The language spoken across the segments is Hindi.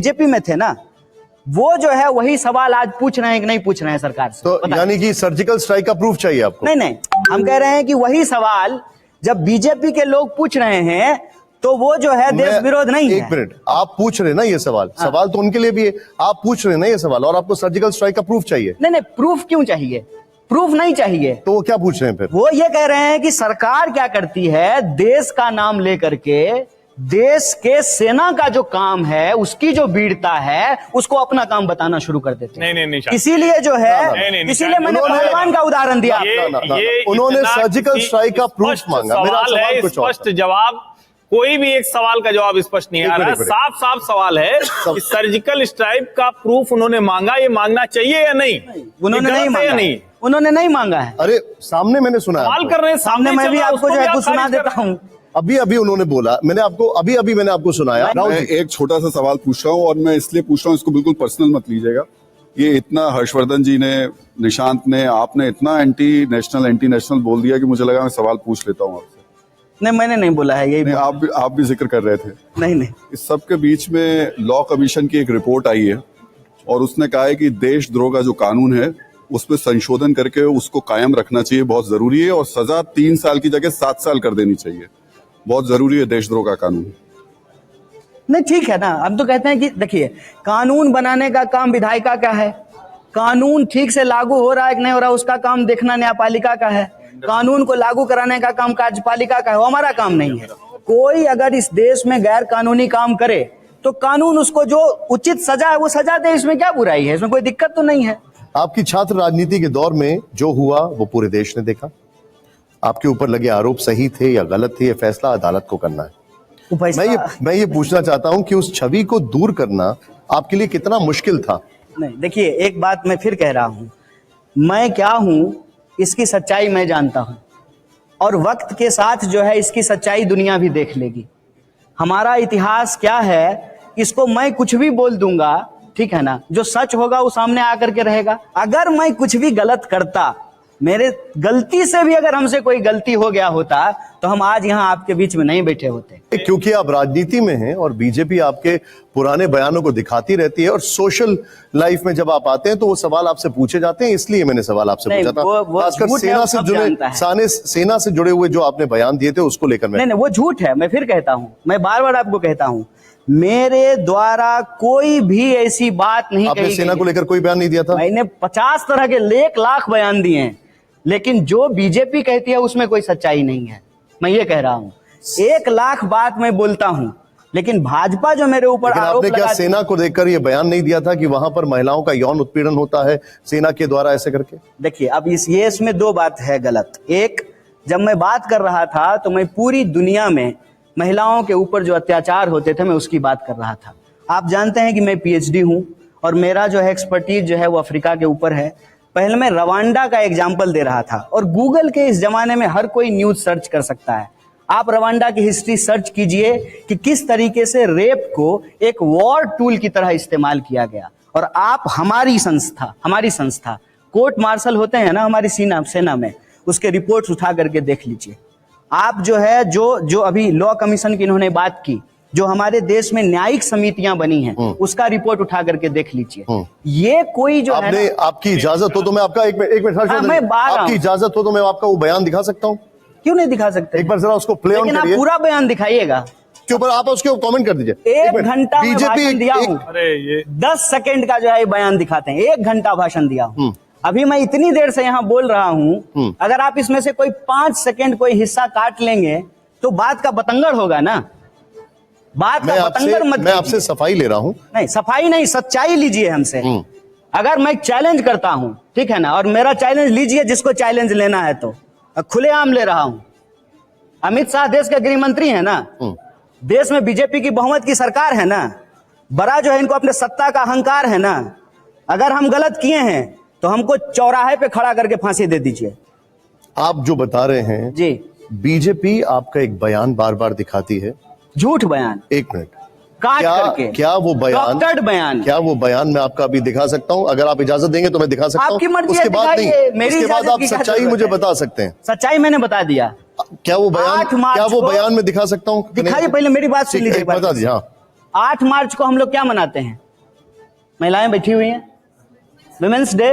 बीजेपी में थे ना, वो जो है वही सवाल आज पूछ रहे हैं कि नहीं पूछ रहे हैं सरकार से। तो यानी कि सर्जिकल स्ट्राइक का प्रूफ चाहिए आपको? नहीं, हम कह रहे हैं कि वही सवाल जब बीजेपी के लोग पूछ रहे हैं तो वो जो है देश विरोध नहीं है। एक मिनट, आप पूछ रहे ना ये सवाल, हाँ। सवाल तो उनके लिए भी है, आप पूछ रहे ना ये सवाल और आपको सर्जिकल स्ट्राइक का प्रूफ चाहिए? नहीं, प्रूफ क्यों चाहिए? प्रूफ नहीं चाहिए। तो वो क्या पूछ रहे हैं फिर? वो ये कह रहे हैं कि सरकार क्या करती है, देश का नाम लेकर के देश के सेना का जो काम है, उसकी जो वीरता है, उसको अपना काम बताना शुरू कर देते हैं। नहीं, इसीलिए जो है, इसीलिए मैंने पहलवान का उदाहरण दिया। उन्होंने सर्जिकल स्ट्राइक का प्रूफ मांगा। मेरा सवाल कुछ और स्पष्ट जवाब, कोई भी एक सवाल का जवाब स्पष्ट नहीं आ रहा। साफ सवाल है कि सर्जिकल स्ट्राइक का प्रूफ उन्होंने मांगा, ये मांगना चाहिए या नहीं? उन्होंने नहीं मांगा, उन्होंने नहीं मांगा है। अरे सामने मैंने सुना, सवाल कर रहे हैं सामने, मैं भी आपको जो है कुछ सुना देता हूँ। अभी उन्होंने बोला, मैंने आपको सुनाया। मैं एक छोटा सा सवाल पूछ रहा हूँ और मैं इसलिए पूछ रहा हूँ, इसको बिल्कुल पर्सनल मत लीजिएगा। ये इतना हर्षवर्धन जी ने, निशांत ने, आपने इतना एंटी नेशनल बोल दिया कि मुझे लगा मैं सवाल पूछ लेता हूँ आपसे। नहीं, मैंने नहीं बोला है, यही आप भी जिक्र कर रहे थे। नहीं, इस सब के बीच में लॉ कमीशन की एक रिपोर्ट आई है और उसने कहा है कि देशद्रोह का जो कानून है उस पर संशोधन करके उसको कायम रखना चाहिए, बहुत जरूरी है, और सजा 3 साल की जगह 7 साल कर देनी चाहिए। बहुत जरूरी है देशद्रोह का कानून। नहीं, ठीक है ना, हम तो कहते हैं कि देखिए, कानून बनाने का काम विधायिका का है, कानून ठीक से लागू हो रहा है कि नहीं हो रहा उसका काम देखना न्यायपालिका का है, कानून को लागू कराने का काम कार्यपालिका का है, वो हमारा काम नहीं है। कोई अगर इस देश में गैर कानूनी काम करे तो कानून उसको जो उचित सजा है वो सजा दे, इसमें क्या बुराई है, इसमें कोई दिक्कत तो नहीं है। आपकी छात्र राजनीति के दौर में जो हुआ वो पूरे देश ने देखा। आपके ऊपर लगे आरोप सही थे या गलत थे, ये फैसला अदालत को करना है। मैं ये पूछना चाहता हूं कि उस छवि को दूर करना आपके लिए कितना मुश्किल था? नहीं, देखिए, एक बात मैं फिर कह रहा हूं, मैं क्या हूं इसकी सच्चाई मैं जानता हूं, और वक्त के साथ जो है इसकी सच्चाई दुनिया भी देख लेगी। हमारा इतिहास क्या है, इसको मैं कुछ भी बोल दूंगा, ठीक है ना, जो सच होगा वो सामने आकर के रहेगा। अगर मैं कुछ भी गलत करता, मेरे गलती से भी अगर हमसे कोई गलती हो गया होता, तो हम आज यहाँ आपके बीच में नहीं बैठे होते। क्योंकि आप राजनीति में हैं और बीजेपी आपके पुराने बयानों को दिखाती रहती है, और सोशल लाइफ में जब आप आते हैं तो वो सवाल आपसे पूछे जाते हैं, इसलिए मैंने सवाल आपसे पूछा था। खासकर सेना से जुड़े हुए जो आपने बयान दिए थे उसको लेकर। नहीं, वो झूठ है। मैं फिर कहता हूँ, मैं बार बार आपको कहता हूँ, मेरे द्वारा कोई भी ऐसी बात नहीं कही गई। आपने सेना को लेकर कोई बयान नहीं दिया था? मैंने 50 तरह के 1 लाख बयान दिए हैं, लेकिन जो बीजेपी कहती है उसमें कोई सच्चाई नहीं है। मैं ये कह रहा हूं, 1 लाख बात मैं बोलता हूं, लेकिन भाजपा जो मेरे ऊपर आरोप आपने क्या सेना को देखकर ये बयान नहीं दिया था कि वहां पर महिलाओं का यौन उत्पीड़न होता है सेना के द्वारा ऐसे करके? देखिए, अब इसमें 2 बात है गलत। एक, जब मैं बात कर रहा था तो मैं पूरी दुनिया में महिलाओं के ऊपर जो अत्याचार होते थे मैं उसकी बात कर रहा था। आप जानते हैं कि मैं PhD हूं और मेरा जो है एक्सपर्टीज जो है वो अफ्रीका के ऊपर है। पहले मैं रवांडा का एग्जाम्पल दे रहा था, और गूगल के इस जमाने में हर कोई न्यूज सर्च कर सकता है। आप रवांडा की हिस्ट्री सर्च कीजिए कि किस तरीके से रेप को एक वॉर टूल की तरह इस्तेमाल किया गया। और आप हमारी संस्था कोर्ट मार्शल होते हैं ना हमारी सेना में, उसके रिपोर्ट्स उठा करके देख लीजिए। आप जो है जो अभी लॉ कमीशन की इन्होंने बात की, जो हमारे देश में न्यायिक समितियां बनी हैं, उसका रिपोर्ट उठा करके देख लीजिए। ये कोई जो है, आपकी इजाजत हो तो मैं आपका एक मिनट आपकी इजाजत हो तो मैं आपका वो बयान दिखा सकता हूँ? क्यों नहीं दिखा सकते? एक बार जरा उसको प्ले ऑन करिए। लेकिन आप पूरा बयान दिखाइएगा के ऊपर, आप उसके कमेंट कर दीजिए। 1 घंटा बीजेपी दिया हूँ, 10 सेकंड का जो है बयान दिखाते हैं, 1 घंटा भाषण दिया हूँ। अभी मैं इतनी देर से यहाँ बोल रहा हूँ, अगर आप इसमें से कोई 5 सेकंड कोई हिस्सा काट लेंगे तो बात का बतंगड़ होगा ना। बात का बतंगड़ मत। मैं आपसे सफाई ले रहा हूँ। नहीं, सफाई नहीं, सच्चाई लीजिए हमसे। अगर मैं चैलेंज करता हूँ, ठीक है ना, और मेरा चैलेंज लीजिए, जिसको चैलेंज लेना है तो खुलेआम ले रहा हूँ। अमित शाह देश के गृह मंत्री है ना, देश में बीजेपी की बहुमत की सरकार है ना, बड़ा जो है इनको अपने सत्ता का अहंकार है ना। अगर हम गलत किए हैं तो हमको चौराहे पे खड़ा करके फांसी दे दीजिए। आप जो बता रहे हैं जी, बीजेपी आपका एक बयान बार बार दिखाती है, झूठ बयान, 1 मिनट काट करके। क्या वो बयान, क्या वो बयान मैं आपका अभी दिखा सकता हूँ? अगर आप इजाजत देंगे तो मैं दिखा सकता हूँ। आपकी मर्जी, उसके बाद नहीं, उसके बाद आप सच्चाई मुझे बता सकते हैं। सच्चाई मैंने बता दिया। क्या वो बयान में दिखा सकता हूँ? दिखाइए, पहले मेरी बात सुन लीजिए। बता दीजिए। हाँ, 8 मार्च को हम लोग क्या मनाते हैं? महिलाएं बैठी हुई हैं, विमेंस डे।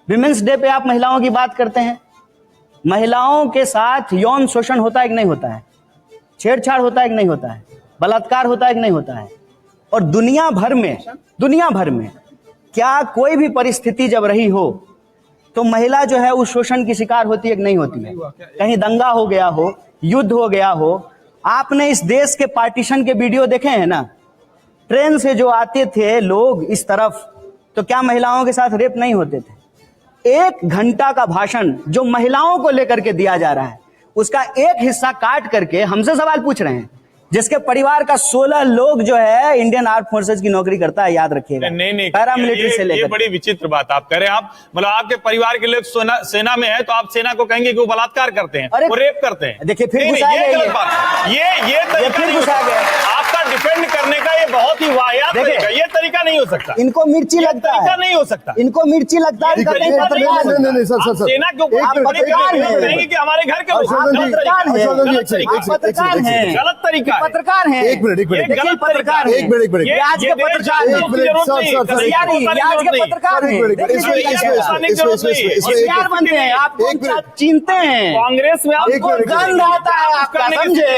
विमेंस डे पे आप महिलाओं की बात करते हैं। महिलाओं के साथ यौन शोषण होता है कि नहीं होता है? छेड़छाड़ होता है कि नहीं होता है? बलात्कार होता है कि नहीं होता है? और दुनिया भर में क्या कोई भी परिस्थिति जब रही हो तो महिला जो है उस शोषण की शिकार होती है कि नहीं होती है? कहीं दंगा हो गया हो, युद्ध हो गया हो, आपने इस देश के पार्टीशन के वीडियो देखे हैं ना? ट्रेन से जो आते थे लोग इस तरफ, तो क्या महिलाओं के साथ रेप नहीं होते थे? 1 घंटा का भाषण जो महिलाओं को लेकर के दिया जा रहा है, उसका एक हिस्सा काट करके हमसे सवाल पूछ रहे हैं, जिसके परिवार का 16 लोग जो है इंडियन आर्म फोर्सेज की नौकरी करता है, याद रखिएगा। नहीं, पैरामिलिट्री से लेकर। ये बड़ी विचित्र बात आप कह रहे हैं। आप मतलब आपके परिवार के लोग सेना में है तो आप सेना को कहेंगे कि वो बलात्कार करते हैं, वो रेप करते हैं। देखिए फिर ये गलत बात। ये तरीका नहीं हो सकता। आपका डिफेंड करने का ये बहुत ही वाहियात तरीका, ये तरीका नहीं हो सकता। इनको मिर्ची लगता है, नहीं हो सकता। इनको मिर्ची लगता है। नहीं सर सेना के ऊपर कहेंगे कि हमारे घर के गलत तरीका, पत्रकार हैं। एक मिनट पत्रकार हैं। एक मिनट आज के पत्रकार बनते हैं, आपको चिनते हैं। कांग्रेस में आपको गंध आता है आपका, समझे?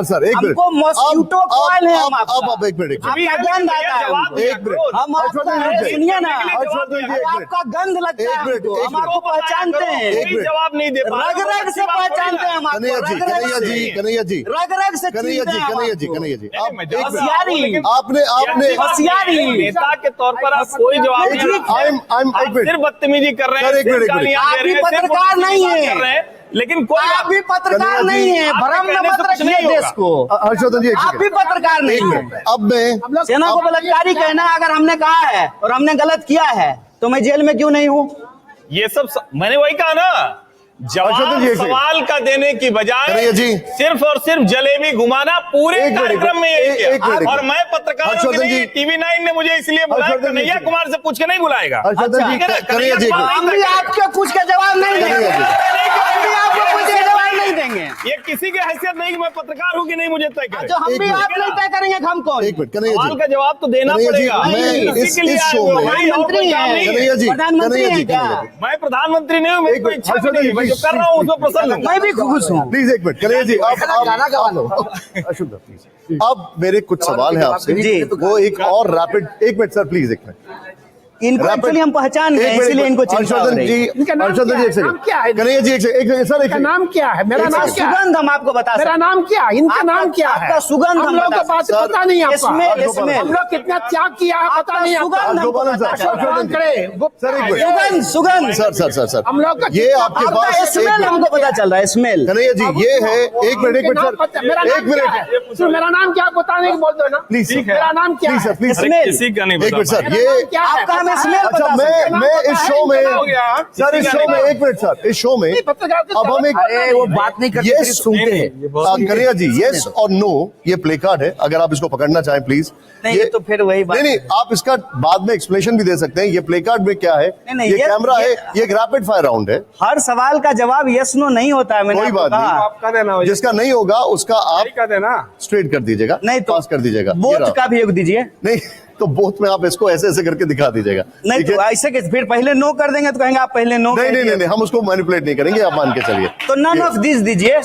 सर एक मिनट, हमको मॉस्किटो कॉइल है, हम अब एक मिनट, आपका गंध आता है। एक मिनट, हम आपका, सुनिए ना, आपका गंध लगता है हमको, हम आपको पहचानते हैं। जवाब नहीं दे पा रहे, रग रग से पहचानते हैं हम आपको, कन्हैया जी रग रग से कन्हैया जी होशियारी, आपने होशियारी नेता के तौर पर आप कोई जवाब नहीं, सिर्फ बदतमीजी कर रहे हैं। आप भी पत्रकार नहीं है, लेकिन कोई आप भी पत्रकार नहीं है, भ्रम में मत रखिए देश को। हर्षवर्धन जी आप भी पत्रकार नहीं है। अब मैं सेना को बलात्कारी कहना, अगर हमने कहा है और हमने गलत किया है तो मैं जेल में क्यों नहीं हूँ? ये सब मैंने वही कहा ना, जवाब सवाल का देने की बजाय सिर्फ और सिर्फ जलेबी घुमाना पूरे कार्यक्रम में यही किया। और मैं पत्रकार हूं कि नहीं, TV9 ने मुझे इसलिए बुलाया, कन्हैया कुमार से पूछ के नहीं बुलाएगा। कन्हैया जी हम भी आपके पूछ के जवाब नहीं देंगे, आपको पूछ के जवाब नहीं देंगे। ये किसी की हैसियत नहीं कि मैं पत्रकार हूँ कि नहीं मुझे तय करें। जो हम भी आप नहीं तय करेंगे, हम कौन? एक मिनट, कन्हैया सवाल का जवाब तो देना पड़ेगा। इस शो में प्रधानमंत्री हैं क्या? मैं प्रधानमंत्री नहीं हूँ, मेरी कोई इच्छा भी नहीं, मैं जो कर रहा हूँ उसमें प्रसन्न हूँ। मैं भी खुश हूँ। प्लीज एक मिनट, कन्हैया जी आप गाना गा लो। अब मेरे कुछ सवाल है आपसे जी, वो एक और रैपिड, एक मिनट सर प्लीज, एक मिनट। इनको एक्चुअली हम पहचान गए, इसलिए इनको हर्षवर्धन जी एक सेकंड, कन्हैया जी एक सेकंड सर, इनका नाम क्या है? मेरा नाम क्या है? सुगंध हम आपको बता सकते हैं। मेरा नाम क्या है? इनका नाम क्या है? आपका सुगंध हम लोग को बात पता नहीं है आपका। हम लोग कितना त्याग किया है पता नहीं आपका। सुगंध सर हम लोग का ये आपके पास स्मेल हमको पता चल रहा है, स्मेल। कन्हैया जी ये है, एक मिनट सर, एक मिनट, मेरा नाम क्या बताने की बोल दो ना प्लीज, मेरा नाम क्या है? प्लीज किसी का नहीं, एक मिनट सर, ये आपका हमें स्मेल अच्छा मैं इस शो में सर, इस शो में एक मिनट सर, इस शो में अब हम एक, वो बात नहीं करते, यस सुनते हैं। कन्हैया जी यस और नो ये प्ले कार्ड है, अगर आप इसको पकड़ना चाहें प्लीज। नहीं तो फिर वही बात नहीं, आप इसका बाद में एक्सप्लेनेशन भी दे सकते हैं। ये प्ले कार्ड में क्या है, ये कैमरा है, ये एक रैपिड फायर राउंड है। हर सवाल का जवाब यस नो नहीं होता है। कोई बात नहीं, जिसका नहीं होगा उसका आप देना स्ट्रेट कर दीजिएगा, नहीं तो पास कर दीजिएगा। बोथ का भी एक दीजिए। नहीं तो बोथ में आप इसको ऐसे ऐसे करके दिखा दीजिएगा। नहीं तो ऐसे के फिर पहले नो कर देंगे तो कहेंगे आप पहले नो। नहीं हम उसको मैनिपुलेट नहीं करेंगे, आप मान के चलिए। तो नन ऑफ दिस दीजिए।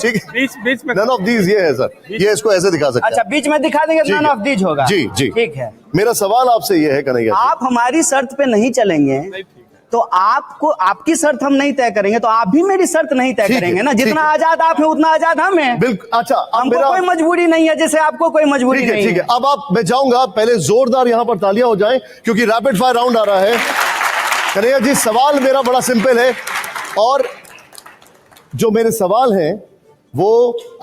बीच में नन ऑफ दिस ये है सर, ये इसको ऐसे दिखा सकते हैं। अच्छा बीच में दिखा देंगे, नन ऑफ दिस होगा। जी ठीक है। मेरा सवाल आपसे ये है कन्हैया, आप हमारी शर्त पे नहीं चलेंगे तो आपको, आपकी शर्त हम नहीं तय करेंगे तो आप भी मेरी शर्त नहीं तय करेंगे ना। जितना आजाद आप हैं उतना आजाद हम हैं। बिल्कुल। अच्छा हमको कोई मजबूरी नहीं है, जैसे आपको कोई मजबूरी नहीं है। ठीक है, अब आप, मैं चाहूंगा पहले जोरदार यहाँ पर तालियां हो जाएं क्योंकि रैपिड फायर राउंड आ रहा है। कन्हैया जी सवाल मेरा बड़ा सिंपल है और जो मेरे सवाल हैं वो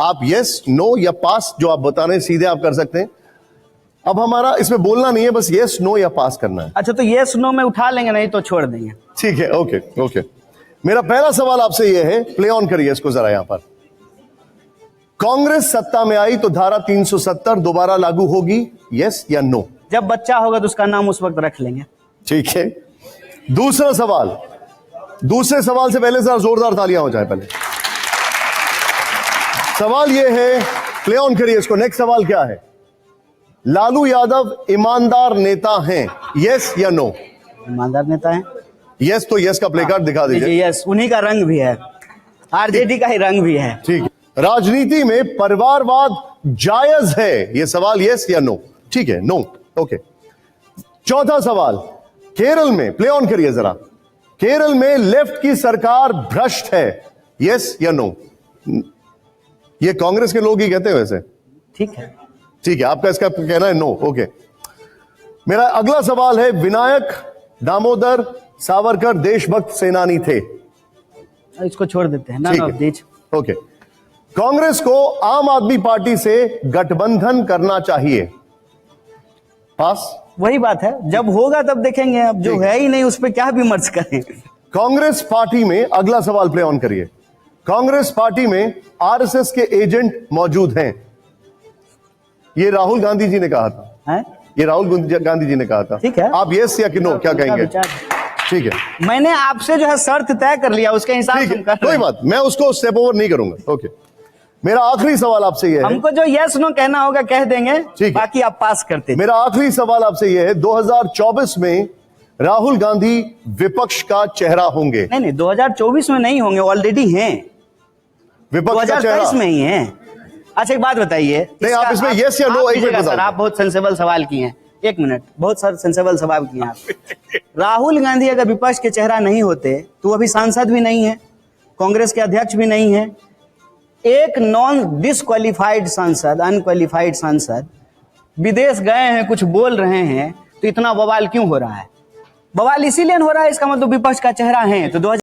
आप यस नो या पास जो आप बता रहे हैं सीधे आप कर सकते हैं। अब हमारा इसमें बोलना नहीं है, बस यस नो या पास करना है। अच्छा तो यस नो में उठा लेंगे, नहीं तो छोड़ देंगे। ठीक है, ओके। मेरा पहला सवाल आपसे यह है, प्ले ऑन करिए इसको जरा यहां पर। कांग्रेस सत्ता में आई तो धारा 370 दोबारा लागू होगी, यस या नो? जब बच्चा होगा तो उसका नाम उस वक्त रख लेंगे। ठीक है। दूसरा सवाल, दूसरे सवाल से पहले जरा जोरदार तालियां हो जाए पहले। सवाल यह है, प्ले ऑन करिए इसको। नेक्स्ट सवाल क्या है? लालू यादव ईमानदार नेता हैं, यस या नो? ईमानदार नेता है। यस तो यस का प्ले कार्ड दिखा दीजिए। यस, उन्हीं का रंग भी है, आरजेडी का ही रंग भी है। ठीक है। राजनीति में परिवारवाद जायज है, ये सवाल यस या नो? ठीक है, नो। ओके। चौथा सवाल, केरल में, प्ले ऑन करिए जरा, केरल में लेफ्ट की सरकार भ्रष्ट है, यस या नो? ये कांग्रेस के लोग ही कहते हैं वैसे। ठीक है, ठीक है, आपका इसका कहना है नो। ओके। मेरा अगला सवाल है, विनायक दामोदर सावरकर देशभक्त सेनानी थे, इसको छोड़ देते हैं। ठीक है। ओके। कांग्रेस को आम आदमी पार्टी से गठबंधन करना चाहिए, पास? वही बात है, जब होगा तब देखेंगे, अब जो है ही नहीं उस पर क्या विमर्श करें। कांग्रेस पार्टी में, अगला सवाल प्ले ऑन करिए, कांग्रेस पार्टी में आरएसएस के एजेंट मौजूद हैं, ये राहुल गांधी जी ने कहा था, है? ये राहुल गांधी जी ने कहा था। ठीक है, आप यस या कि नो क्या कहेंगे? ठीक है, मैंने आपसे जो है शर्त तय कर लिया, उसके हिसाब से कोई बात, मैं उसको स्टेप ओवर नहीं करूंगा। ओके। मेरा आखिरी सवाल आपसे यह है, हमको जो यस नो कहना होगा कह देंगे, बाकी आप पास करते। मेरा आखिरी सवाल आपसे यह है, 2024 में राहुल गांधी विपक्ष का चेहरा होंगे? नहीं, 2024 में नहीं होंगे, ऑलरेडी हैं, विपक्ष का चेहरा 2023 में ही हैं। अच्छा एक बात बताइए, नहीं आप इसमें यस या नो? एक मिनट सर, आप बहुत सेंसेबल सवाल किए हैं, एक मिनट, बहुत सारे सेंसेबल सवाल किए हैं आप। राहुल गांधी अगर विपक्ष के चेहरा नहीं होते तो अभी सांसद भी नहीं है, कांग्रेस के अध्यक्ष भी नहीं है, एक नॉन डिसक्वालिफाइड सांसद, अनक्वालिफाइड सांसद विदेश गए हैं, कुछ बोल रहे हैं, तो इतना बवाल क्यों हो रहा है? बवाल इसीलिए हो रहा है, इसका मतलब विपक्ष का चेहरा है। तो